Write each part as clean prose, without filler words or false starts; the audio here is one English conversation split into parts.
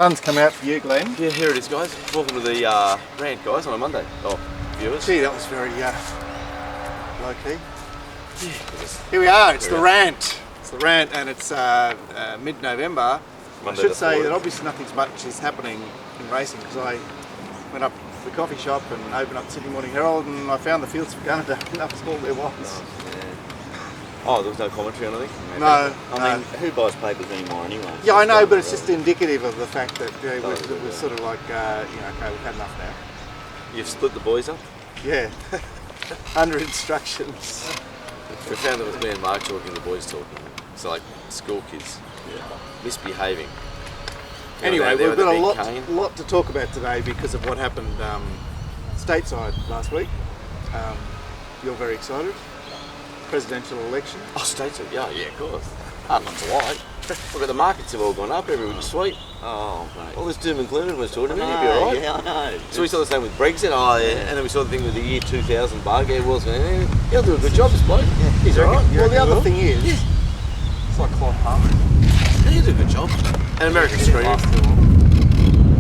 Fun's come out for you, Glenn. Yeah, here it is, guys. Welcome to the RANT, guys, on a Monday. Oh, viewers. Gee, that was very low key. Yeah. Here we are. It's the RANT. It's the RANT, and it's mid-November. I should say that obviously nothing's much is happening in racing because I went up to the coffee shop and opened up the Sydney Morning Herald, and I found the fields for Canada. That was all there was. Oh, there was no commentary on anything? No. I mean, who buys papers anymore anyway? Yeah, I know, but it's just indicative of the fact that we're sort of like, okay, we've had enough now. You've split the boys up? Yeah, under instructions. We found that with me and Mark talking, the boys talking. So like school kids, misbehaving. Anyway, we've got a lot to talk about today because of what happened stateside last week. You're very excited. Presidential election. Oh, stateside, yeah, of course. Hard not to like. Look at the markets have all gone up, everybody's sweet. Oh, mate. All this doom and gloom was talking about, you'd be alright. Yeah, I know. So we saw the same with Brexit, and then we saw the thing with the year 2000 bug air wars. He'll do a good job, this bloke. Yeah, he's alright. Well, the other thing is, it's like Clive Palmer. He'll do a good job. And American screaming.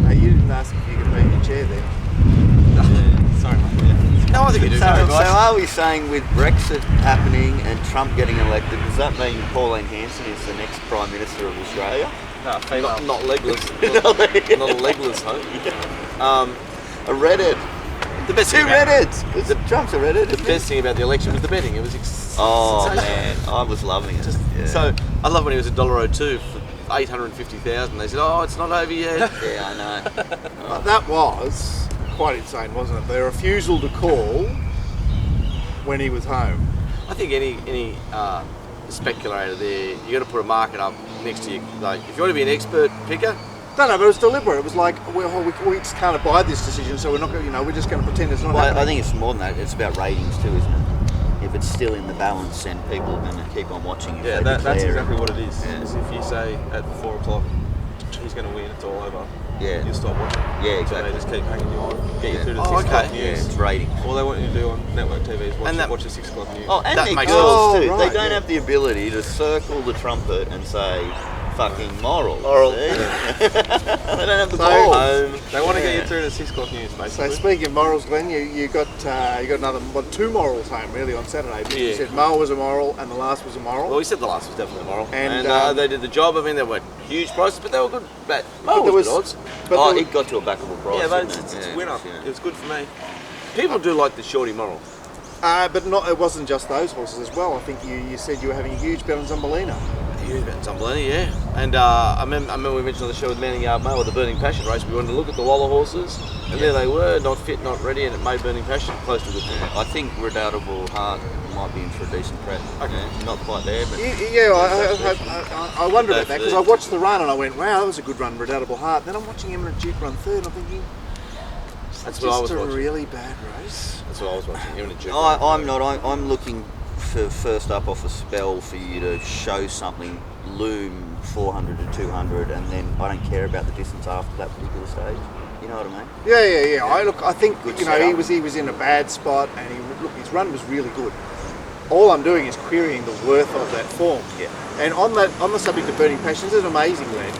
No, you didn't ask if you could be in your chair there. Sorry, mate. No, I think you do. So are we saying with Brexit happening and Trump getting elected, does that mean Pauline Hanson is the next Prime Minister of Australia? No, not legless. not a legless home. A redhead. The best thing redheads. Trump's a redhead. The best thing about the election was the betting. It was man, I was loving it. So I love when he was $1.02 for 850,000. They said, "Oh, it's not over yet." Yeah, I know. But that was quite insane, wasn't it? Their refusal to call when he was home. I think any speculator there, you got to put a market up next to you. Like, if you want to be an expert picker. No, but it was deliberate. It was like, well, we just can't abide this decision, so we're not going. We're just going to pretend it's not happening. I think it's more than that. It's about ratings too, isn't it? If it's still in the balance, then people are going to keep on watching. Yeah, that's exactly what it is. Yeah. Is if you say at 4 o'clock he's going to win, it's all over. Yeah. You'll stop watching. Yeah, exactly. So they just keep hanging you on, get you through to 6 o'clock news. Yeah, it's rating. All they want you to do on network TV is watch the 6 o'clock news. Oh, and that their makes girls too. Right, they don't have the ability to circle the trumpet and say fucking moral. They don't have the balls. They want to get you through to 6 o'clock news, basically. So speaking of morals, Glenn, you got another two morals home really on Saturday. Yeah. You said Mo was a moral and the last was a moral. Well, we said the last was definitely moral, and they did the job. I mean, they weren't huge prices, but they were good. But there was good odds. But it got to a backable price. Yeah, but it's a winner. Yeah. It was good for me. People do like the shorty moral. But it wasn't just those horses as well. I think you said you were having a huge bet on Zumbalina. Huge bet on Zumbalini, yeah. And I remember we mentioned on the show with Manning Yard Mail, the Burning Passion race. We wanted to look at the Waller horses, and there they were, not fit, not ready, and it made Burning Passion close to the thing. I think Redoubtable Heart might be in for a decent prep. Okay. Yeah, not quite there, but I wondered about that because I watched the run and I went, wow, that was a good run, Redoubtable Heart. Then I'm watching Eminent Duke run third and I'm thinking, that's what I was just a watching. really bad race. That's what I was watching. Eminent Duke. I'm not. I'm looking for first up off a spell for you to show something, loom 400 to 200, and then I don't care about the distance after that particular stage. You know what I mean? Yeah. I think Good he was in a bad spot, and his run was really good. All I'm doing is querying the worth of that form. Yeah. And on the subject of Burning Passion, this is amazing, lad.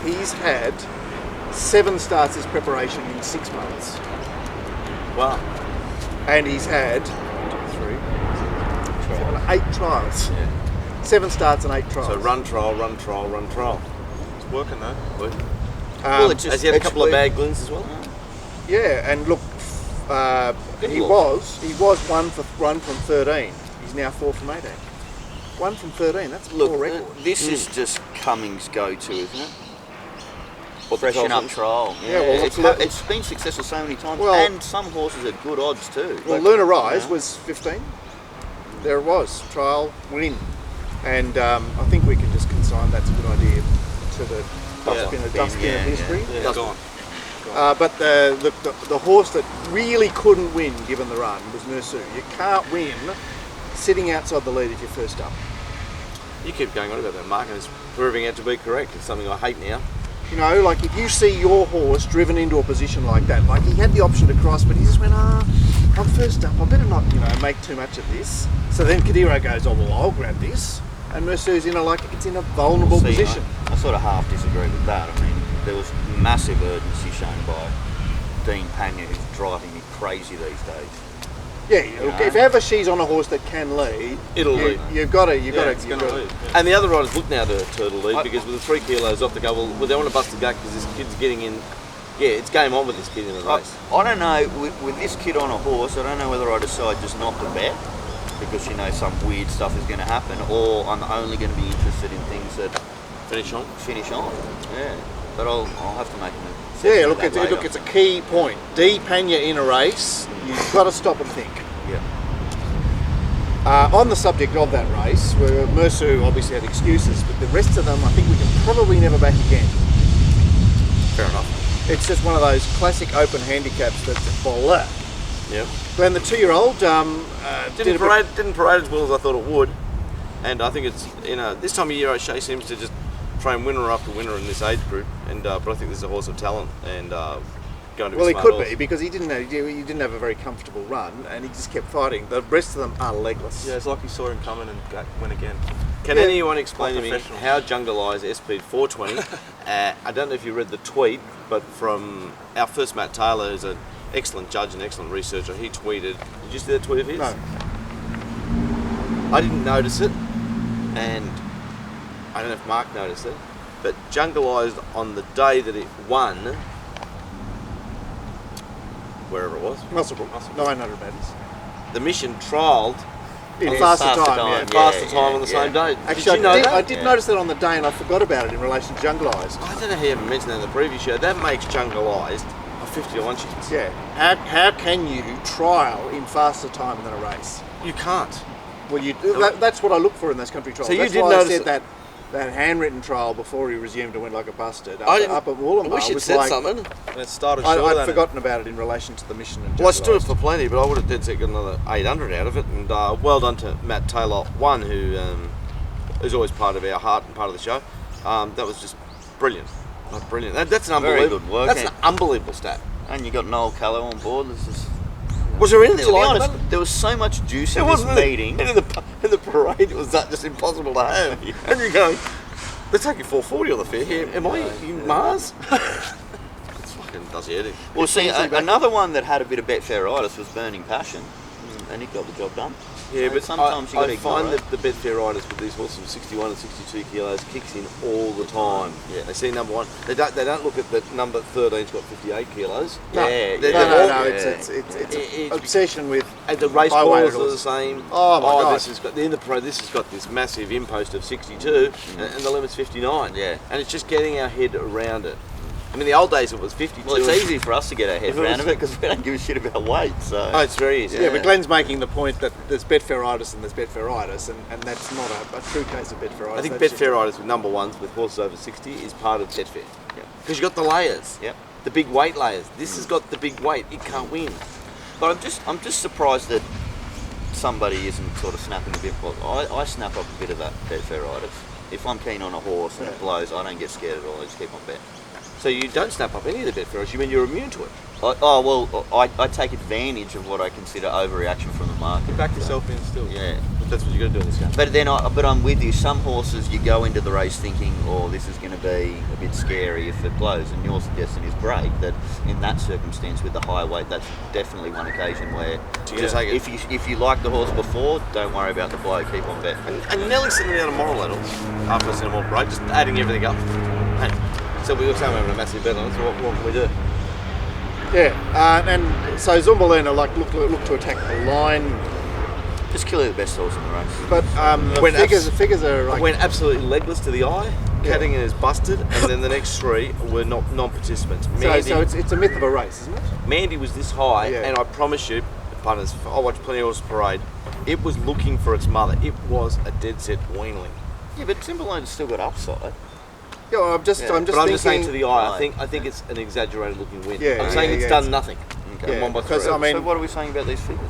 He's had 7 starts as preparation in 6 months. Wow. And he's had 8 trials. Yeah. 7 starts and 8 trials. So run trial. It's working though. Has he had a couple of bad glints as well? Yeah, and look, he was 1 from 13. He's now 4 from 18. 1 from 13. That's a poor record. This is just Cummings' go-to, isn't it? What Freshen up trial. Yeah, well, it's been successful so many times, well, and some horses at good odds too. Well, Luna Rise was 15. There it was, trial win, and I think we can just consign that's a good idea to the dustbin of history. Yeah. Gone. But the horse that really couldn't win, given the run, was Nursu. You can't win sitting outside the lead if you're first up. You keep going on about that, Mark, and it's proving out to be correct. It's something I hate now. You know, like if you see your horse driven into a position like that, like he had the option to cross, but he just went, I'm first up, I better not, make too much of this. So then Kadiro goes, oh, well, I'll grab this. And Mercer's it's in a vulnerable position. I sort of half disagree with that. I mean, there was massive urgency shown by Dean Panya, who's driving me crazy these days. Yeah, look, if ever she's on a horse that can lead, It'll lead. You've got to. It's going to lead. And the other riders look now to lead because with the 3 kilos off the go, well, they want to bust the gut because this kid's getting in. Yeah, it's game on with this kid in the race. I don't know, with this kid on a horse, I don't know whether I decide just not to bet because some weird stuff is going to happen, or I'm only going to be interested in things that Finish on. Yeah, but I'll have to make an Yeah, look, it's a key point. D Panya in a race, you've got to stop and think. Yeah. On the subject of that race, where Mersu obviously had excuses, but the rest of them, I think we can probably never back again. Fair enough. It's just one of those classic open handicaps that's a bowler. Yep. Glenn, the 2-year-old Didn't parade as well as I thought it would, and I think it's this time of year O'Shea seems to just train winner after winner in this age group, and but I think this is a horse of talent and going to be. Well, he smart could horse. be because he didn't have a very comfortable run, and he just kept fighting. The rest of them are legless. Yeah, it's like he saw him coming and went again. Can anyone explain to me Professional. how Jungle Eye's SP 420? I don't know if you read the tweet, but from our first Matt Taylor, who's an excellent judge and excellent researcher, he tweeted. Did you see that tweet of his? No. I didn't notice it, and I don't know if Mark noticed it, but Jungle Eyes on the day that it won, wherever it was, Musselbrook, 900 metres. the mission trialled In Yeah, faster faster time, time, yeah. yeah. faster time on the same day. Actually, did you know that? I did notice that on the day, and I forgot about it in relation to Jungle Eyes. I don't know how you haven't mentioned that in the previous show. That makes Jungle Eyes a 50 to 1 chance. Yeah. How can you trial in faster time than a race? You can't. Well, that's what I look for in those country trials. So you that's did why notice I said that handwritten trial before he resumed and went like a busted. I didn't- Up at Wollongong. I wish you'd was said like, something. And it started short. I'd then. forgotten about it in relation to the mission. And Well, I Jungle stood Eyes. it for plenty, but I would have dead set got another 800 out of it. And well done to Matt Taylor, one who is always part of our heart and part of the show. That was just brilliant. Brilliant. That's an Very unbelievable. good work, That's eh? an unbelievable stat. And you got Noel Callow on board. This is, Was there anything to be like honest, that? there was so much juice It in this wasn't really- meeting. And in the parade, it was that just impossible to have. And you're going, they're taking 440 on the fair here. Am I in Mars? It's fucking does your head in. Well, see, another one that had a bit of Betfairitis was Burning Passion, and it got the job done. Yeah, So but sometimes you got to I find ignore it. that the Betfairitis with these horses of 61 and 62 kilos kicks in all the time. Yeah. They see number one. They don't look at the number 13's got 58 kilos. No, Yeah, They're no, all- no, yeah. it's obsession with. And the race Highway balls are the horses. same. Oh, my God. This has got in the parade. This has got this massive impost of 62, and the limit's 59. Yeah. and it's just getting our head around it. I mean, the old days it was 52. Well, it's easy for us to get our head If it around was- of it because we don't give a shit about weight. So Oh, it's very easy. Yeah, but Glenn's making the point that there's Betfairitis and there's Betfairitis, and that's not a true case of Betfairitis. I think That's just- Betfairitis with number ones with horses over 60 is part of Betfair. Yep. Because you got the layers. Yep. The big weight layers. This has got the big weight. It can't win. But I'm just surprised that somebody isn't sort of snapping a bit. Well, I snap up a bit of that Betfairitis. If I'm keen on a horse and it blows, I don't get scared at all. I just keep on bet. So you don't snap up any of the Betfairitis. You mean you're immune to it? I take advantage of what I consider overreaction from the market. Back yourself in still. Yeah. That's what you got to do in this game. But then, I'm with you. Some horses, you go into the race thinking, "Oh, this is going to be a bit scary if it blows." And your suggestion is great. That in that circumstance, with the high weight, that's definitely one occasion where You just take it. if you like the horse before, don't worry about the blow. Keep on betting. And Nelly's sitting down a moral adults after a moral break, just adding everything up. Hey, so we were saying we're having a massive bet on it, so what can we do? Yeah, and so Zumbalina look to attack the line, Just clearly the best horse in the race. but the When figures are like. Went absolutely legless to the eye. Caddington is busted, and then the next three were non-participants. So it's a myth of a race, isn't it? Mandy was this high, Yeah. and I promise you, punters, I watched plenty of horse parade. It was looking for its mother. It was a dead set weanling. Yeah, but Timberlane's still got upside. Yeah, well, I'm just But I'm just saying thinking. to the eye, Right. I think it's an exaggerated looking win. Yeah, I'm saying yeah, it's yeah, done it's- nothing. Okay. Yeah, One by because three. I mean, So what are we saying about these figures?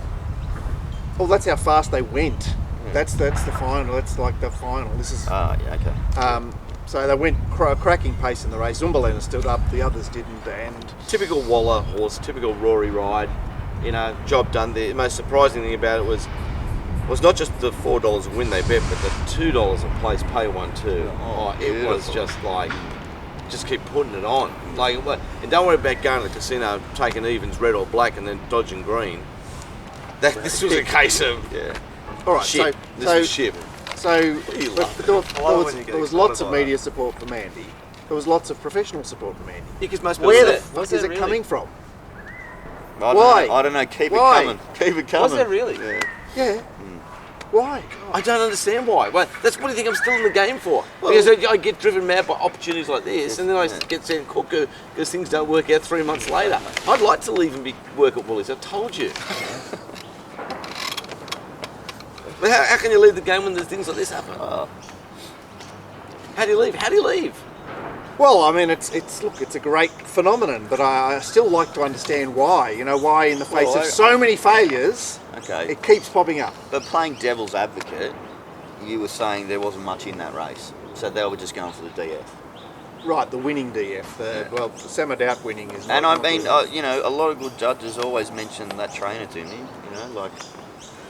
well, that's how fast they went. That's the final. That's like the final. This is. Ah, yeah, okay. So they went cracking pace in the race. Zumbalina stood up, the others didn't, and Typical Waller horse, typical Rory ride. You know, job done. The most surprising thing about it was not just the $4 a win they bet, but the $2 a place pay one too. Oh, It was beautiful. just like just keep putting it on. Like, and don't worry about going to the casino, taking evens, red or black, and then dodging green. This was a case of All right, shit. This so was shit. So when you there was lots of media support for Mandy. There was lots of professional support for Mandy. Because most people Where the said, fuck is it coming from? I don't know. Keep Why? it coming. Keep it coming. Was there really? Yeah. Yeah. Why? I don't understand why. Well, that's what do you think I'm still in the game for? Because I get driven mad by opportunities like this, and then I get sent cuckoo because things don't work out 3 months later. I'd like to leave and work at Woolies. I told you. But how can you leave the game when there's things like this happen? How do you leave? How do you leave? Well, I mean, it's a great phenomenon, but I still like to understand why. You know, why in the face of so many failures, it keeps popping up. But playing devil's advocate, you were saying there wasn't much in that race, so they were just going for the DF. Right, the winning DF. Well, Sam Doubt winning is. And I mean, you know, a lot of good judges always mention that trainer to me. You know, like,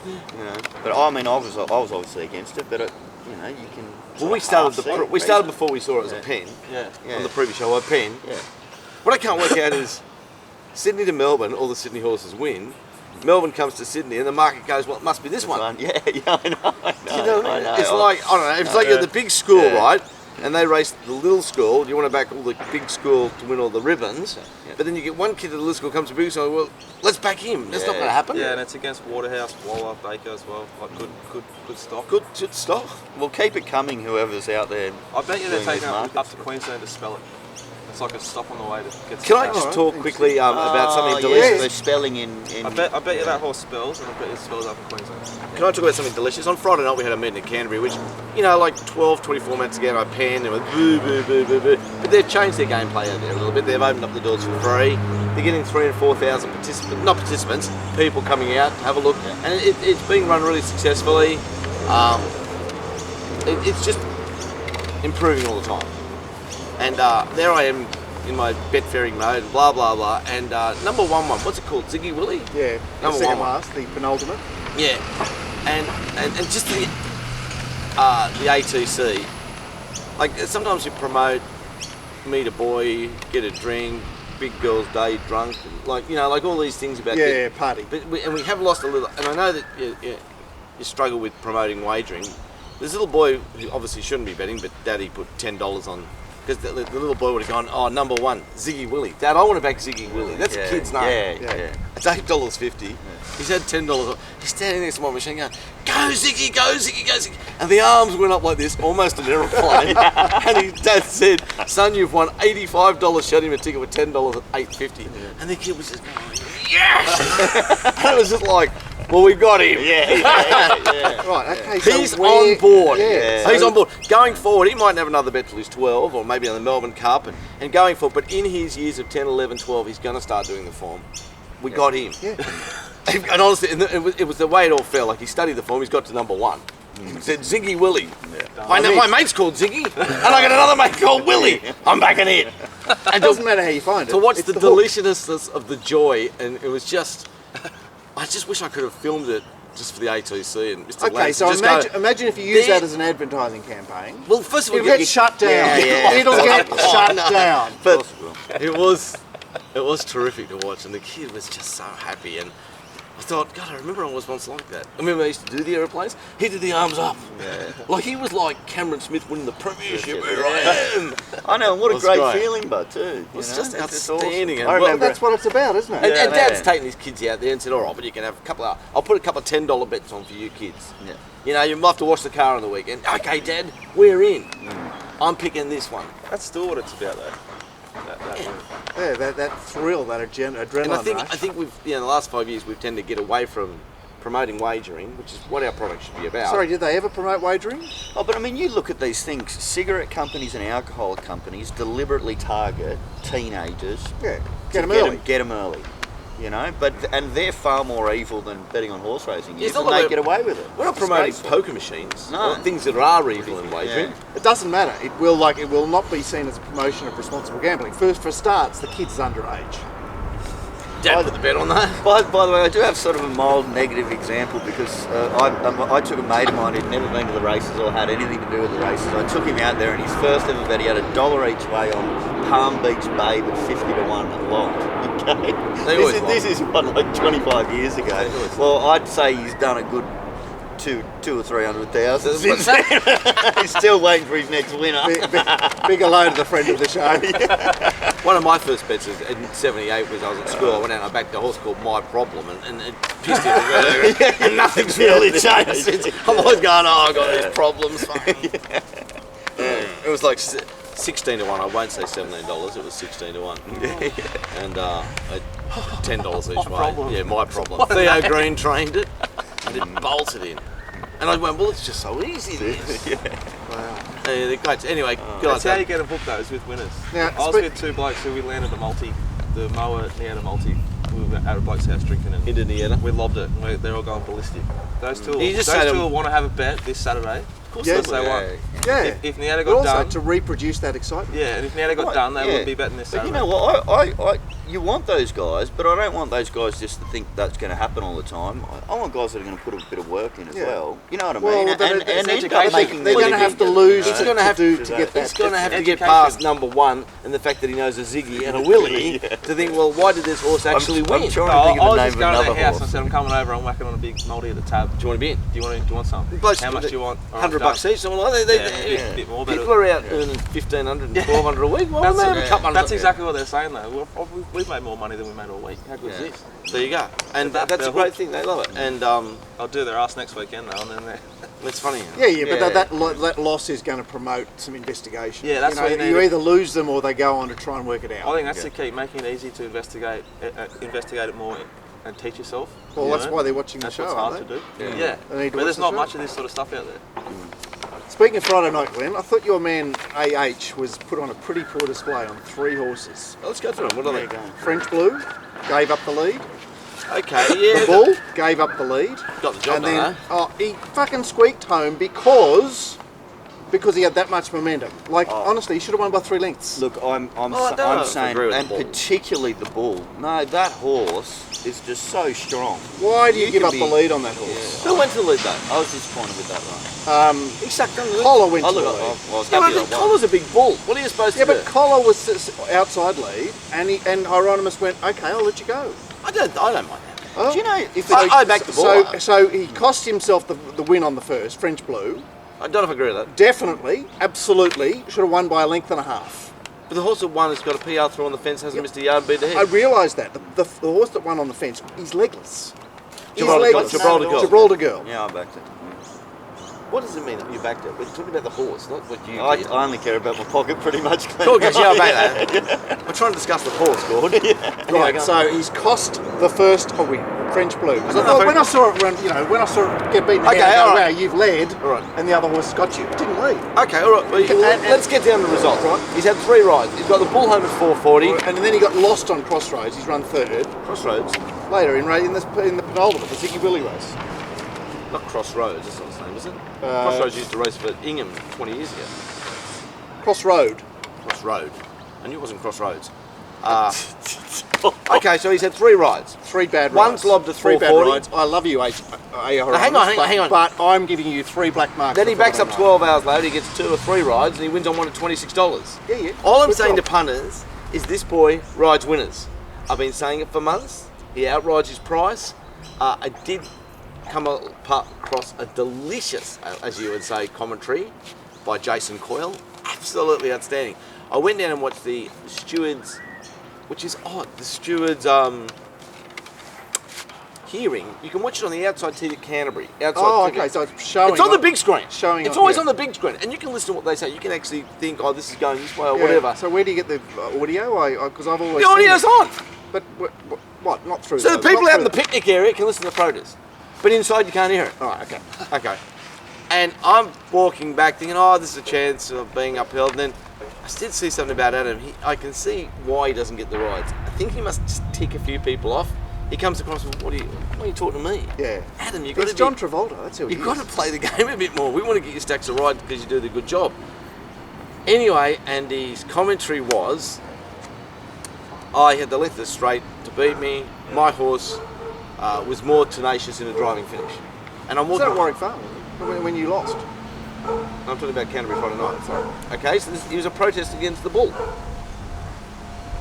you know. But I mean, I was obviously against it, but you know, you can. Well, we started before we saw it as a pen. On the previous show, a pen. Yeah. What I can't work out is Sydney to Melbourne, all the Sydney horses win. Melbourne comes to Sydney, and the market goes, well, it must be this one. Yeah, I know. You know what I mean? It's like, I don't know, it's like you're the big school, right? And they race the little school. You want to back all the big school to win all the ribbons. But then you get one kid at the little school comes to big school, well, let's back him. That's not going to happen. Yeah, and it's against Waterhouse, Waller, Baker as well. Like good stock. Good stock. Well, keep it coming, whoever's out there. I bet you they're doing taking these up markets. to Queensland to spell it. It's like a stop on the way to get. Can I just talk quickly about something Yeah, delicious? they're spelling in. I bet you that horse spells, and I bet it spells up in Queensland. Can I talk about something delicious? On Friday night we had a meeting at Canterbury, which, you know, like 12, 24 minutes ago I panned and went boo, boo, boo, boo, boo. But they've changed their gameplay over there a little bit. They've opened up the doors for free. They're getting 3,000 and 4,000 participants, people coming out, have a look. And it's being run really successfully. It's just improving all the time. And there I am in my bet-fairing mode, blah, blah, blah. And number one, what's it called? Ziggy Willy? Yeah, Number the second one. last, the penultimate. Yeah. And just the ATC. Like, sometimes you promote meet a boy, get a drink, big girls' day, drunk, like, you know, like all these things about party. But we have lost a little, and I know that you struggle with promoting wagering. This little boy who obviously shouldn't be betting, but Daddy put $10 on, because the little boy would have gone, oh, number one, Ziggy Willy. Dad, I want to back Ziggy Willy. That's a kid's name. Yeah. It's $8.50. He's had $10. He's standing next to my machine going, go Ziggy, go Ziggy, go Ziggy. And the arms went up like this, almost an aeroplane. And his dad said, son, you've won $85. Showed him a ticket with $10 at $8.50. And the kid was just going, yes! And it was just like, well, we got him. Right, okay, so He's on board. Yeah. He's on board. Going forward, he might have another bet till he's 12, or maybe on the Melbourne Cup, and going forward, but in his years of 10, 11, 12, he's going to start doing the form. We got him. Yeah. And honestly, it was the way it all felt. Like, he studied the form, he's got to number one. He said, Ziggy Willy. My mate's called Ziggy, and I got another mate called Willy. I'm backing it. It doesn't matter how you find it. To watch it's the hook. deliciousness of the joy, and it was just, I just wish I could have filmed it just for the ATC and Mr. Okay, Lance, so just imagine if you use there- that as an advertising campaign. Well, first of all, It'll get shut down. Yeah. It'll get shut down. But it was terrific to watch, and the kid was just so happy. And I thought, God, I remember I was once like that. I remember I used to do the aeroplanes. He did the arms up, like he was like Cameron Smith winning the premiership. Here I am. I know, and what a It was great great. feeling, but too. It was you just know? It's outstanding. awesome. And I remember. That's what it's about, isn't it? And Dad's Yeah. taking his kids out there and said, all right, but you can have a couple of, I'll put a couple of $10 bets on for you kids. Yeah. You know, you might have to wash the car on the weekend. Okay, Dad, we're in. I'm picking this one. That's still what it's about, though. That one. Yeah, that thrill, that adrenaline And I rush. think we've, in the last 5 years, we've tended to get away from promoting wagering, which is what our product should be about. Sorry, did they ever promote wagering? Oh, but I mean, you look at these things. Cigarette companies and alcohol companies deliberately target teenagers. Yeah, to get them early. Get them early. You know, and they're far more evil than betting on horse racing. Yeah, it's Is, not and like they get away with it. We're not It's promoting disgraceful. poker machines, No. or things that are evil in wagering. Yeah. It doesn't matter. It will not be seen as a promotion of responsible gambling. First, for starts, the kid's underage. Dad put the bet on that. By the way, I do have sort of a mild negative example because I took a mate of mine who'd never been to the races or had anything to do with the races. I took him out there and his first ever bet, he had $1 each way on Palm Beach Babe at 50 to 1 long. Okay. This is what, like 25 years ago. Well, I'd say he's done a good two or 300,000 since then. He's still waiting for his next winner. Big hello to the friend of the show. One of my first bets in '78 was I was at school. I went out and I backed a horse called My Problem, and it pissed him. And nothing's really changed since. I'm always going, oh, I've got these problems. It was like 16 to 1. I won't say $17. It was 16 to 1. And $10 each way. Problem. Yeah, My Problem. Theo Green trained it, and it bolted in. And I went, well, it's just so easy. This. Wow. They're great. Anyway, That's how you get a book, though, is with winners. Now, I was with two blokes who we landed a multi, the Moa Nieta multi. We were at a bloke's house drinking and into Nieta. we lobbed it. They're all going ballistic. Those two You just say will want to have a bet this Saturday. Of course Yeah. they won. Yeah. If Nieta But got also done, to reproduce that excitement. yeah, and if Nieta got done, they would be betting this But Saturday. you know what? You want those guys, but I don't want those guys just to think that's going to happen all the time. I want guys that are going to put a bit of work in as well. You know what I mean? Well, and it's end up education. making They're their going to have to living. lose He's gonna have to to get that. He's going to have to get Education. past number one and the fact that he knows a Ziggy and a Willie to think, well, why did this horse actually win? I'm trying I to think of was the name just of going to another their house and I horse. said, I'm coming over, I'm whacking on a big multi at the tab. Do you want to be in? Do you want some? Blokes How much do you want? All right, $100 each, something like that. Yeah, a bit more, but People are out earning $1,500 and $1,200 a week. Why would they have a couple hundred? That's exactly what they're saying though. We've made more money than we made all week. How good is this? There you go. And They're that's a hooked. great thing. They love it. And I'll do their ass next weekend though, and then they're... it's funny. But that loss is going to promote some investigation. Yeah, that's what you need. You either lose them or they go on to try and work it out. I think that's the key, making it easy to investigate it more and teach yourself. Well, you that's know? why they're watching the That's show, what's aren't hard they? to do. They Yeah, need to but watch there's the not show. much of this sort of stuff out there. Speaking of Friday night, Glenn, I thought your man AH was put on a pretty poor display on 3 horses. Let's go through them. What are they? French Blue gave up the lead. Okay, yeah. The Bull gave up the lead. Got the job And done, then he fucking squeaked home because he had that much momentum. Like, honestly, he should have won by 3 lengths. Look, I'm don't saying, agree with and the Bull. particularly the Bull. No, that horse is just so strong. Why do you give can up be- the lead on that horse? Who went to the lead though? I was disappointed with that run. He sucked under the Collar went Oh, to the look, lead. I was Yeah, happy but that I won. Collar's a big bull. What are you supposed Yeah, to but do? Collar was outside lead, and Hieronymus went, okay, I'll let you go. I don't mind that. Oh. Do you know if I backed the Bull. So he cost himself the win on the first, French Blue. I don't know if I agree with that. Definitely, absolutely, should have won by a length and a half. But the horse that won has got a PR throw on the fence, hasn't missed a yard, beat I ahead. realise that. The horse that won on the fence, he's legless. He's Gibraltar legless. Girl. Gibraltar Girl. Yeah, I backed it. What does it mean that you backed it? We're talking about the horse, not what you I did. only care about my pocket pretty much. Cool, because yeah, I backed that. We're trying to discuss the horse, Gord. Right, so he's cost the first a win, French Blue. 'Cause I thought when I saw it run, when I saw it get beaten Okay, again, I go, all wow, right. you've led, All right. and the other horse got you. It didn't lead. Okay, all right. Well, let's get down to the results. Right. He's had 3 rides. He's got the bull home at 4:40. And then he got lost on Crossroads. He's run third Crossroads. later in the penultimate, the Ziggy Willie race. Not Crossroads, that's not his name, is it? Crossroads used to race for Ingham 20 years ago. Crossroad. Crossroad. I knew it wasn't Crossroads. Okay, so he's had 3 rides. 3 bad rides. One's lobbed a 3 bad 440. rides. I love you, hang on. But I'm giving you 3 black marks. Then he for backs up Friday 12 hours later, he gets 2 or 3 rides, and he wins on one at $26. night. Yeah. All I'm Good saying job. to punters is this boy rides winners. I've been saying it for months. He outrides his price. I did come across a delicious, as you would say, commentary by Jason Coyle. Absolutely outstanding. I went down and watched the stewards, which is odd. The stewards hearing. You can watch it on the outside TV at Canterbury. Outside Oh, TV. okay, so it's showing. It's on the big screen. Showing It's on- always yeah. on the big screen, and you can listen to what they say. You can actually think, oh, this is going this way or Yeah, whatever. So where do you get the audio? Because I've always The audio's seen on. it. But what? Not through. So the people out in the picnic area can listen to the protest, but inside you can't hear it. All right. Okay. Okay. And I'm walking back thinking, oh, this is a chance of being upheld. And then I did see something about Adam. I can see why he doesn't get the rides. I think he must just tick a few people off. He comes across with, why are you talking to me? Yeah. Adam, you've got It's to John Travolta. That's who he You've got is. to play the game a bit more. We want to get you stacks of rides because you do the good job. Anyway, Andy's commentary was, I had the length of the straight to beat me. My horse was more tenacious in a driving finish. And I'm Was walking. that Warwick Farm when you lost? I'm talking about Canterbury Friday night. Okay, so he was a protest against the bull.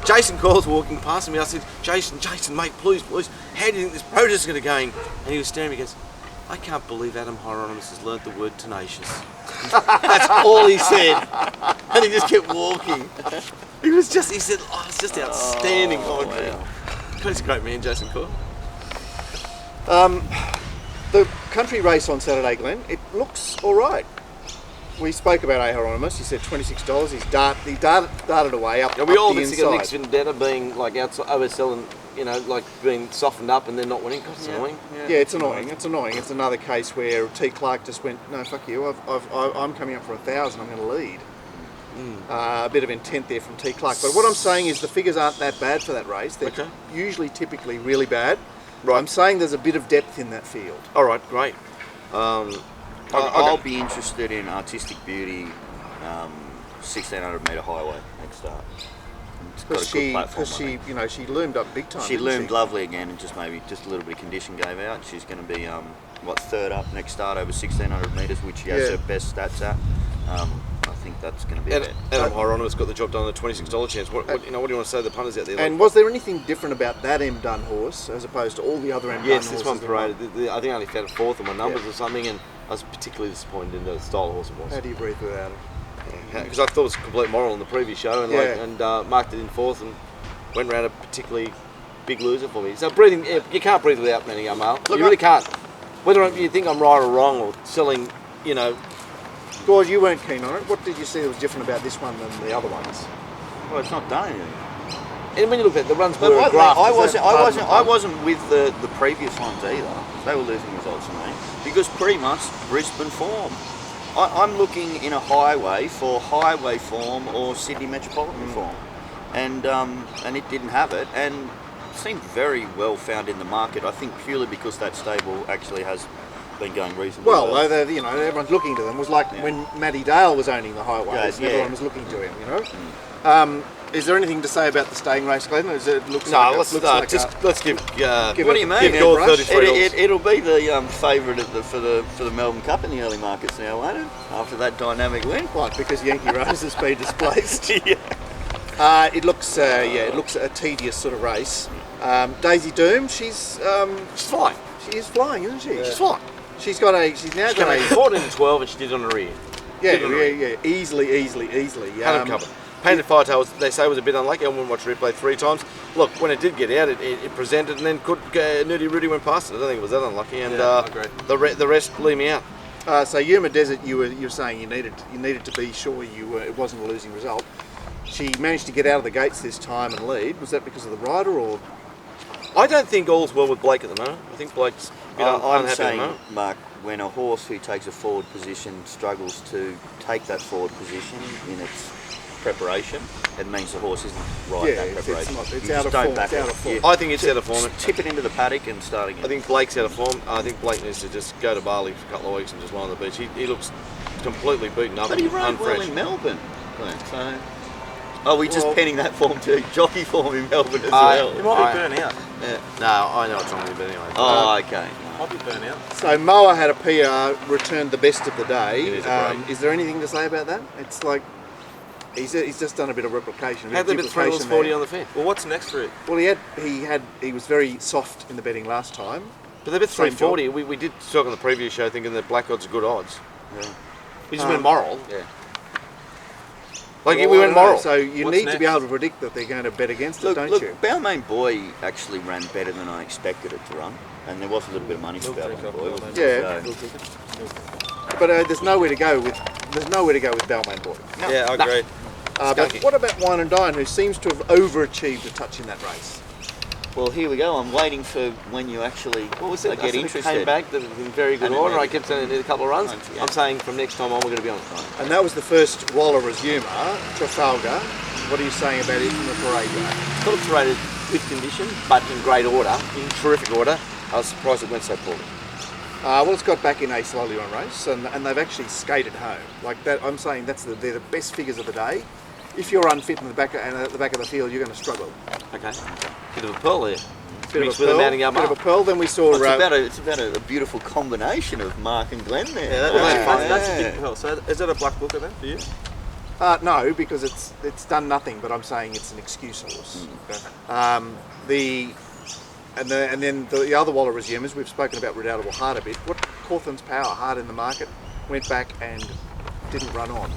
Jason Coyle's walking past me. I said, Jason, mate, please, how do you think this protest is going to go? And he was staring at me. He goes, I can't believe Adam Hieronymus has learnt the word tenacious. That's all he said. And he just kept walking. He said, oh, it's just outstanding commentary. Wow. He's a great man, Jason Coyle. The country race on Saturday, Glenn, it looks all right. We spoke about A. Hieronymus. He said $26. He darted away up, We all the think of Nick's inside. vendetta being like outside overselling, like being softened up and then not winning. It's annoying. Yeah, it's annoying. It's annoying. It's another case where T. Clark just went, no, fuck you. I'm coming up for 1,000. I'm going to lead. A bit of intent there from T. Clark. But what I'm saying is the figures aren't that bad for that race. They're usually typically really bad. Right. I'm saying there's a bit of depth in that field. All right, great. I'll be interested in Artistic Beauty, 1600 metre highway next start. It's got a good platform. Because she loomed up big time. She didn't loomed lovely again, and just a little bit of condition gave out. She's going to be third up next start over 1600 metres, which she has her best stats at. I think that's going to be it. Adam Hieronymus got the job done on a $26 chance. What do you want to say to the punters out there? And was there anything different about that M Dunn horse as opposed to all the other M Dunn horses? Yes, this one paraded. I think I only found fourth on my numbers or something, and I was particularly disappointed in the style of horse it was. How do you breathe without it? Because I thought it was a complete moral in the previous show, and marked it in fourth and went around a particularly big loser for me. So breathing, you can't breathe without Manny Male. You really can't. Whether you think I'm right or wrong or selling, Gauze, you weren't keen on it. What did you see that was different about this one than the other ones? Well, it's not done. And when you look at it, the runs But were a graft. I wasn't with the previous ones either. They were losing results for me because pretty much Brisbane form. I'm looking in a highway for highway form or Sydney Metropolitan form, and it didn't have it, and seemed very well found in the market. I think purely because that stable actually has been going reasonably well. Well, everyone's looking to them. It was like when Matty Dale was owning the highways, everyone was looking to him. Is there anything to say about the staying race, Glenn? Let's give. What do you mean? It'll be the favourite for the Melbourne Cup in the early markets now, won't it? After that dynamic win. What? Because Yankee Rose has been displaced. It looks a tedious sort of race. Daisy Doom, she's flying. She is flying, isn't she? Yeah. She's flying. She's now got a 14 and 12, and she did on her rear. Easily. Had him covered. Painted Firetail, they say, was a bit unlucky. I wouldn't watch replay 3 times. Look, when it did get out, it presented, and then Nudie Rudy went past it. I don't think it was that unlucky, and the rest leave me out. So Yuma Desert, you were saying you needed to be sure it wasn't a losing result. She managed to get out of the gates this time and lead. Was that because of the rider, or? I don't think all's well with Blake at the moment. I think Blake's a bit unhappy I'm at the saying, moment. Mark, when a horse who takes a forward position struggles to take that forward position in its preparation, it means the horse isn't right in that preparation. It's out of form. I think it's out of form. Just tip it into the paddock and start again. I think Blake's out of form. I think Blake needs to just go to Bali for a couple of weeks and just lie on the beach. He looks completely beaten up. But he rode well in Melbourne. So, we're just penning that form to jockey form in Melbourne as well. He might be burnt out. Yeah. No, I know what's wrong with him, but anyway. Oh, okay. Might be burnt out. So Moa had a PR, returned the best of the day. It is a break. Is there anything to say about that? It's like he's just done a bit of replication. Had they been 340 on the fence? Well, what's next for it? Well, he was very soft in the betting last time. But they bet 340. We did talk on the previous show thinking that black odds are good odds. Yeah. We just went moral. Yeah. We went moral. So you need to be able to predict that they're going to bet against it, don't you? Balmain Boy actually ran better than I expected it to run, and there was a little bit of money for Balmain Boy. Yeah. But there's nowhere to go with Balmain Boy. No. Yeah, I agree. But what about Wine and Dine, who seems to have overachieved a touch in that race? Well, here we go. I'm waiting for when you actually get interested. Came back in very good order. I kept saying it needed a couple of runs. Yeah. I'm saying from next time on we're going to be on it. And that was the first Waller resumer, Trafalgar. What are you saying about it from the parade day? It's got it paraded with condition, but in great order, in terrific order. I was surprised it went so poorly. Well, it's got back in a slowly run race, and they've actually skated home. Like that, I'm saying they're the best figures of the day. if you're unfit in the back and at the back of the field, you're going to struggle. Okay. Bit of a pearl there. Bit Mixed of with a a pearl. mounting up Bit of a mark. pearl. Then we saw. It's about a beautiful combination of Mark and Glenn there. Yeah, that's a big pearl. So is it a black booker then for you? No, because it's done nothing. But I'm saying it's an excuse horse. And then the other Waller resumers, we've spoken about Redoubtable Heart a bit. What Cawthon's Power, hard in the market, went back and didn't run on.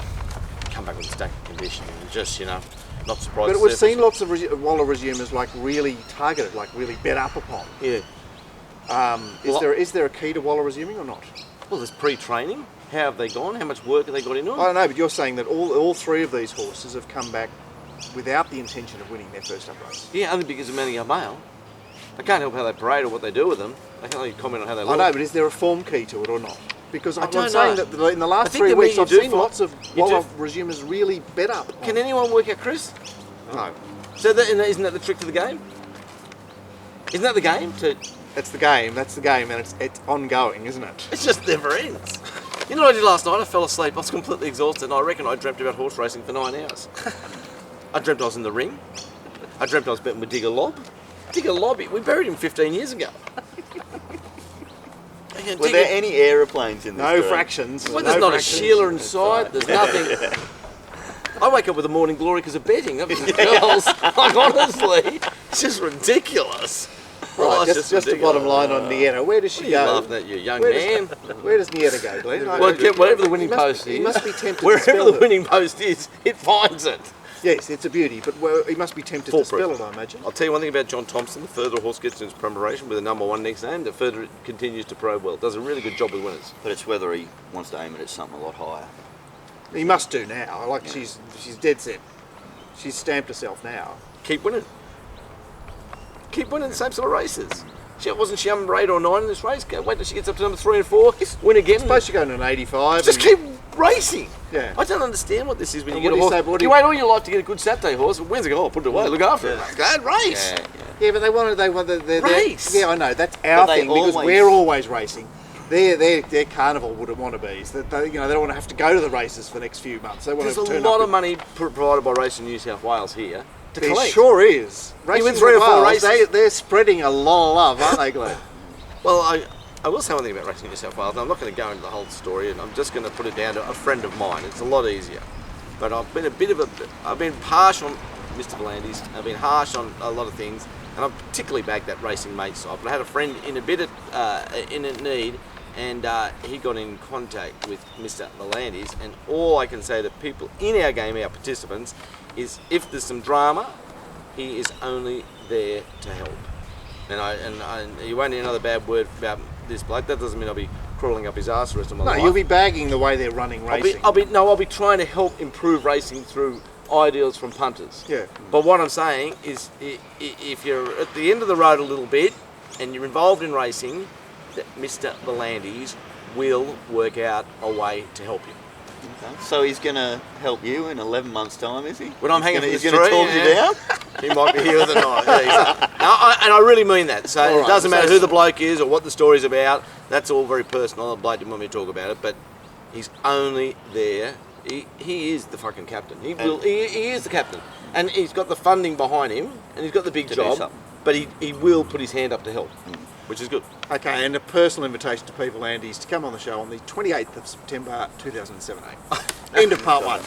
Come back with a stack of conditioning and just, not surprised. But we've seen lots of Waller resumers like really targeted, like really bet up upon. Yeah. Is there a key to Waller resuming or not? Well, there's pre-training. How have they gone? How much work have they got into them? I don't know, but you're saying that all three of these horses have come back without the intention of winning their first up race. Yeah, only because of mounting up male. I can't help how they parade or what they do with them. I can only comment on how they look. I know, but is there a form key to it or not? Because I'm don't saying know. that in the last I think 3 the weeks minute I've you do seen find- lots of you do- Waller resumers really bet up. Can anyone work out Chris? No. So isn't that the trick to the game? Isn't that the game? That's the game, and it's ongoing, isn't it? It just never ends. You know what I did last night? I fell asleep. I was completely exhausted, and I reckon I dreamt about horse racing for 9 hours. I dreamt I was in the ring. I dreamt I was betting with Digger Lob. Digger Lob, we buried him 15 years ago. Were there any aeroplanes in this? No group? fractions. Well, no there's not fractions. a Sheila inside. There's nothing. I wake up with a morning glory because of betting. Girls, like honestly, it's just ridiculous. Right, it's just a bottom line on Nieta. Where does she What are you go? laughing at, you young Where man? Where does Nieta go, Glenn? Well, wherever the winning post He is, must be tempted to wherever spell the it. winning post is, it finds it. Yes, it's a beauty, but he must be tempted to spell it, I imagine. I'll tell you one thing about John Thompson. The further a horse gets in his preparation with a number 1 next name, the further it continues to probe well. Does a really good job with winners. But it's whether he wants to aim it at something a lot higher. He must do now. Like she's dead set. She's stamped herself now. Keep winning. Keep winning the same sort of races. Wasn't she number 8 or 9 in this race? Wait till she gets up to number 3 and 4. Win again. Supposed to go to an 85. Just keep racing. Yeah. I don't understand what this is when And you get a what do horse. you say, You wait all your life to get a good Saturday horse. When's it go? Put it away. Look after it. Glad race. Yeah, but they want to. Race. Yeah, I know. That's our But they thing because always- we're always racing. Their carnival wouldn't want to be. So they don't want to have to go to the races for the next few months. They want There's to a turn lot up of money provided by Racing New South Wales here to There collect. sure is. Racing win 3 or 4 Wales, races. They're spreading a lot of love, aren't they, Glenn? Well, I will say one thing about Racing New South Wales. I'm not going to go into the whole story, and I'm just going to put it down to a friend of mine. It's a lot easier. But I've been harsh on Mr. Volandis. I've been harsh on a lot of things, and I've particularly backed that Racing Mate side. But I had a friend in a bit of in a need, and he got in contact with Mr. Volandis, and all I can say to people in our game, our participants, is if there's some drama, he is only there to help. And you won't hear another bad word about this bloke. That doesn't mean I'll be crawling up his arse the rest of my No, life. you'll be bagging the way they're running racing. I'll be trying to help improve racing through ideals from punters. Yeah. But what I'm saying is, if you're at the end of the road a little bit and you're involved in racing, that Mr. Volandis will work out a way to help you. Okay. So he's going to help you in 11 months' time, is he? When I'm hanging from He's this going to tree, talk you down? He might be here with a knife. Yeah, and I really mean that. So All it right, doesn't so matter who the bloke is or what the story's about. That's all very personal. The bloke didn't want me to talk about it, but he's only there. He is the fucking captain. He is the captain, and he's got the funding behind him, and he's got the big To do job. something. But he will put his hand up to help, which is good. Okay, and a personal invitation to people, Andy, is to come on the show on the 28th of September 2017. End of part 1.